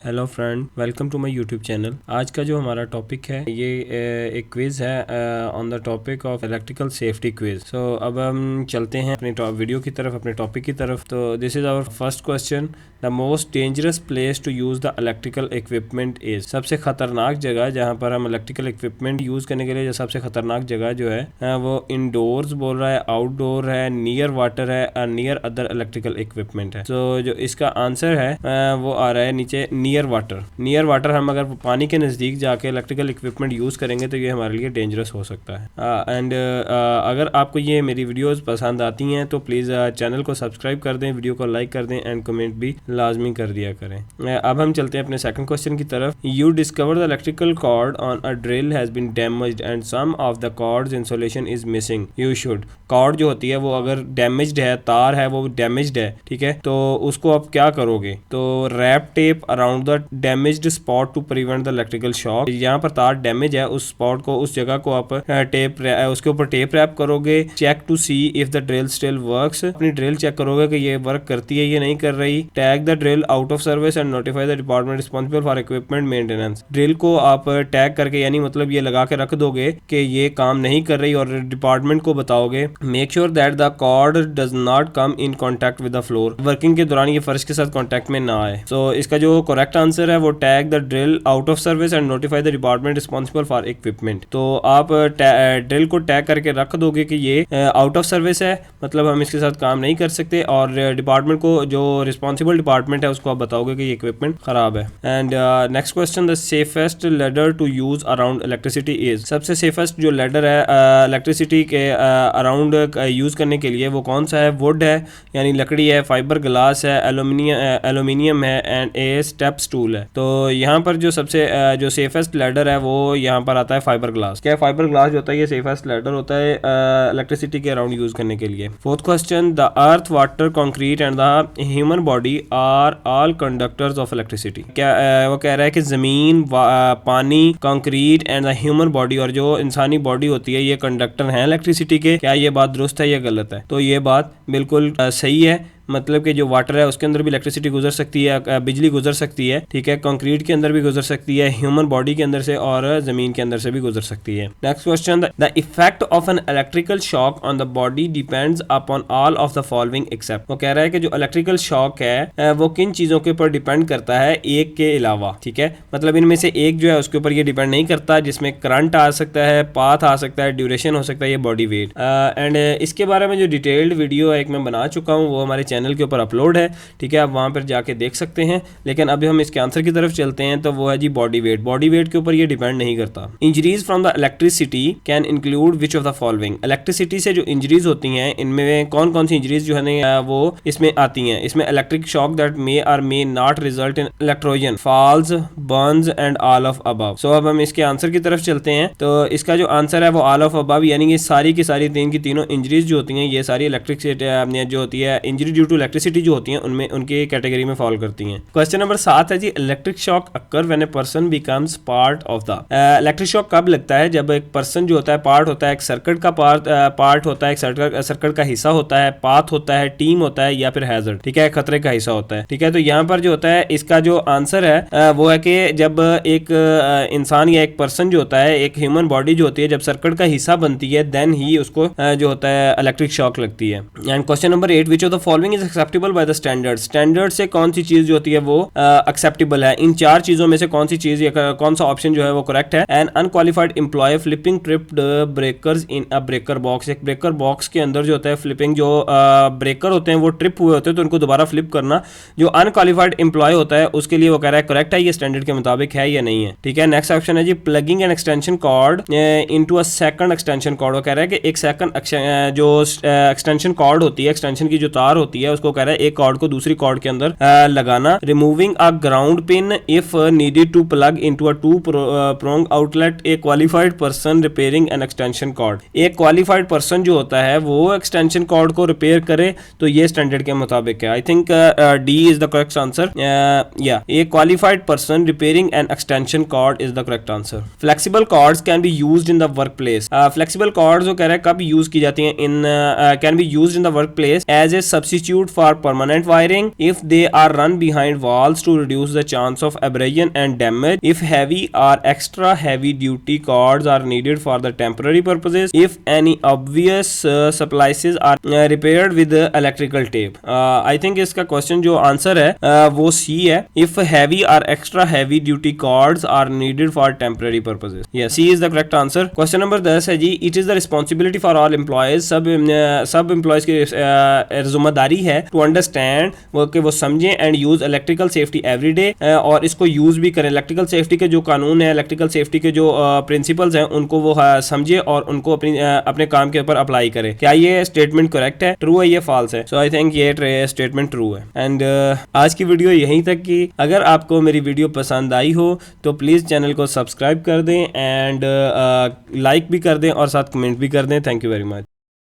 Hello friend, welcome to my YouTube channel. आज का जो हमारा टॉपिक है ये एक क्विज है on the topic of electrical safety quiz. So अब हम चलते हैं अपने वीडियो की तरफ, अपने टॉपिक की तरफ। तो this is our first question. The most dangerous place to use the electrical equipment is. सबसे खतरनाक जगह जहाँ पर हम इलेक्ट्रिकल इक्विपमेंट यूज करने के लिए जो सबसे खतरनाक जगह जो है वो इंडोर्स बोल रहा है, आउटडोर है, नियर वाटर है, नियर अदर इलेक्ट्रिकल इक्विपमेंट है। तो जो इसका आंसर है वो आ रहा है नीचे नियर वाटर। नियर वाटर हम अगर पानी के नज़दीक जाके इलेक्ट्रिकल इक्विपमेंट यूज़ करेंगे तो ये हमारे लिए डेंजरस हो सकता है। एंड अगर आपको ये मेरी वीडियोस पसंद आती हैं तो प्लीज़ चैनल को सब्सक्राइब कर दें, वीडियो को लाइक कर दें एंड कमेंट भी लाजमी कर दिया करें। अब हम चलते हैं अपने सेकंड क्वेश्चन की तरफ। You discover the electrical cord on a drill has been damaged and some of the cord's insulation is missing. You should. Cord जो होती है वो अगर डैमेज्ड है, तार है वो डैमेज्ड है, ठीक है, तो उसको आप क्या करोगे? तो wrap tape around the damaged spot to prevent the electrical shock. यहाँ पर तार डैमेज है, उस स्पॉट को, उस जगह को आप उसके ऊपर टेप रैप करोगे। Check to see if the drill still works. अपनी ड्रिल चेक करोगे कि ये वर्क करती है या नहीं कर रही। Tag the drill out of service and notify the department responsible for equipment maintenance. Drill को आप टैग करके, यानी मतलब ये लगा के रख दोगे कि ये काम नहीं कर रही और डिपार्टमेंट को बताओगे। Make sure that the cord does not come in contact with the floor. Working के दौरान ये फर्श के साथ कॉन्टैक्ट में ना आए। तो इसका जो करेक्ट आंसर है वो tag the drill out of service and notify the department responsible for equipment. तो आप ड्रिल को टैग करके रख दोगे कि ये आउट ऑफ सर्विस है, मतलब हम इसके साथ काम नहीं कर सकते, और डिपार्टमेंट को, जो रिस्पॉन्सिबल डिपार्टमेंट है, उसको आप बताओगे कि ये इक्विपमेंट खराब है। And next question, the safest ladder to use around electricity is. सबसे सेफेस्ट जो लेडर है इलेक्ट्रिसिटी के अराउंड यूज करने के लिए वो कौन सा है? वुड है, यानी लकड़ी है, फाइबर ग्लास है, एल्यूमिनियम है एंड ए स्टेप स्टूल है। तो यहाँ पर जो सबसे जो सेफेस्ट लेडर है वो यहाँ पर आता है फाइबर ग्लास। क्या फाइबर ग्लास जो होता है ये सेफेस्ट लेडर होता है इलेक्ट्रिसिटी के अराउंड यूज करने के लिए। Fourth question, the earth, water, concrete and the human body are all conductors of electricity. क्या वो कह रहा है कि जमीन, पानी, concrete and the human body, और जो इंसानी बॉडी होती है, ये कंडक्टर हैं इलेक्ट्रिसिटी के। क्या ये बात दुरुस्त है या गलत है? तो ये बात बिल्कुल सही है। मतलब कि जो वाटर है उसके अंदर भी इलेक्ट्रिसिटी गुजर सकती है, बिजली गुजर सकती है, ठीक है, कंक्रीट के अंदर भी गुजर सकती है, ह्यूमन बॉडी के अंदर से और जमीन के अंदर से भी गुजर सकती है। Next question, the effect of an electrical shock on the body depends upon all of the following except. वो कह रहा है कि जो इलेक्ट्रिकल शॉक है वो किन चीजों के ऊपर डिपेंड करता है, एक के अलावा, ठीक है, मतलब इनमें से एक जो है उसके ऊपर ये डिपेंड नहीं करता, जिसमें करंट आ सकता है, पाथ आ सकता है, ड्यूरेशन हो सकता है, ये बॉडी वेट। एंड इसके बारे में जो डिटेल्ड वीडियो एक मैं बना चुका हूँ वो हमारे चैनल के ऊपर अपलोड है, ठीक है, आप वहां पर जाके देख सकते हैं। लेकिन अभी हम इसके आंसर की तरफ चलते हैं, तो वो है जी बॉडी वेट। बॉडी वेट के ऊपर ये डिपेंड नहीं करता। Injuries from the electricity can include which of the following. Electricity से जो इंजरीज होती हैं इनमें कौन कौन सी इंजरीज जो है वो इसमें आती हैं? इसमें electric shock that may or may not result in electrocution, falls, burns and all of above. So अब हम इसके आंसर की तरफ चलते हैं। तो इसका जो आंसर है वो ऑल ऑफ अबव, यानी ये सारी की सारी तीन की तीनों इंजरीज जो होती हैं ये सारी इलेक्ट्रिसिटी जो होती है, इंजरी ड्यू टू इलेक्ट्रिसिटी जो होती हैं उनमें उनके कैटेगरी में फॉल करती हैं। क्वेश्चन नंबर 7 है जी, electric shock occur when a person becomes part of the. Electric shock कब लगता है? जब एक पर्सन जो होता है पार्ट होता है, एक सर्किट का पार्ट होता है, एक सर्किट का हिस्सा होता है, पाथ होता है, टीम होता है, या फिर हैजर्ड, ठीक है, खतरे का हिस्सा होता है, ठीक है। तो यहाँ पर जो होता है इसका जो आंसर है वो है कि जब एक इंसान या एक पर्सन जो होता है, एक ह्यूमन बॉडी जो होती है, जब सर्किट का हिस्सा बनती है देन ही उसको जो होता है इलेक्ट्रिक शॉक लगती है। And question number 8, which of the following is acceptable by the standard. Standard से कौन सी चीज जो होती है वो एक्सेप्टेबल है? इन चार चीजों में से कौन सी चीज या कौन सा ऑप्शन जो है वो करेक्ट है? An unqualified employ flipping tripped breakers in a breaker box. एक ब्रेकर बॉक्स के अंदर जो होता है फ्लिपिंग, जो ब्रेकर होते हैं वो ट्रिप हुए होते हैं तो उनको दोबारा फ्लिप करना जो अनक्वालिफाइड एम्प्लॉय होता है उसके लिए वो कह रहा है करेक्ट है, ये स्टैंडर्ड के मुताबिक है या नहीं है, ठीक है। नेक्स्ट ऑप्शन है जी, plugging an extension cord into a second extension cord. वो कह रहा है कि एक सेकंड जो एक्सटेंशन कॉर्ड होती है, एक्सटेंशन की जो तार होती है, उसको कह रहा है एक कॉर्ड को दूसरी कॉर्ड के अंदर लगाना। Removing a ground pin if needed to plug into a two prong outlet. A qualified person repairing an extension cord. एक क्वालिफाइड पर्सन जो होता है वो एक्सटेंशन कॉर्ड को रिपेयर करे तो ये स्टैंडर्ड के मुताबिक है। I think D is the correct answer. या a qualified person repairing an extension cord is the correct answer. Flexible cords can be used in the workplace. Flexible cords जो कह रहा है कब यूज की जाती हैं? In can be used in the workplace as a substitute substitute for permanent wiring if they are run behind walls to reduce the chance of abrasion and damage. If heavy or extra heavy duty cords are needed for the temporary purposes. If any obvious splices are repaired with electrical tape. I think इसका question जो answer है वो सी है. If heavy or extra heavy duty cords are needed for temporary purposes. Yes, C is the correct answer. Question number 10 है जी. It is the responsibility for all employees. सब employees की जिम्मेदारी है to understand कि वो समझें and use electrical safety every day और इसको यूज भी करें. इलेक्ट्रिकल सेफ्टी के जो कानून है, इलेक्ट्रिकल सेफ्टी के जो प्रिंसिपल्स हैं उनको वो समझे और उनको अपने काम के ऊपर अप्लाई करें. क्या ये स्टेटमेंट करेक्ट है, ट्रू है, ये फॉल्स है? सो आई थिंक ये स्टेटमेंट ट्रू है. एंड आज की वीडियो यहीं तक की. अगर आपको मेरी वीडियो पसंद आई हो तो प्लीज़ चैनल को सब्सक्राइब कर दें एंड लाइक भी कर दें और साथ कमेंट भी कर दें. Thank you very much.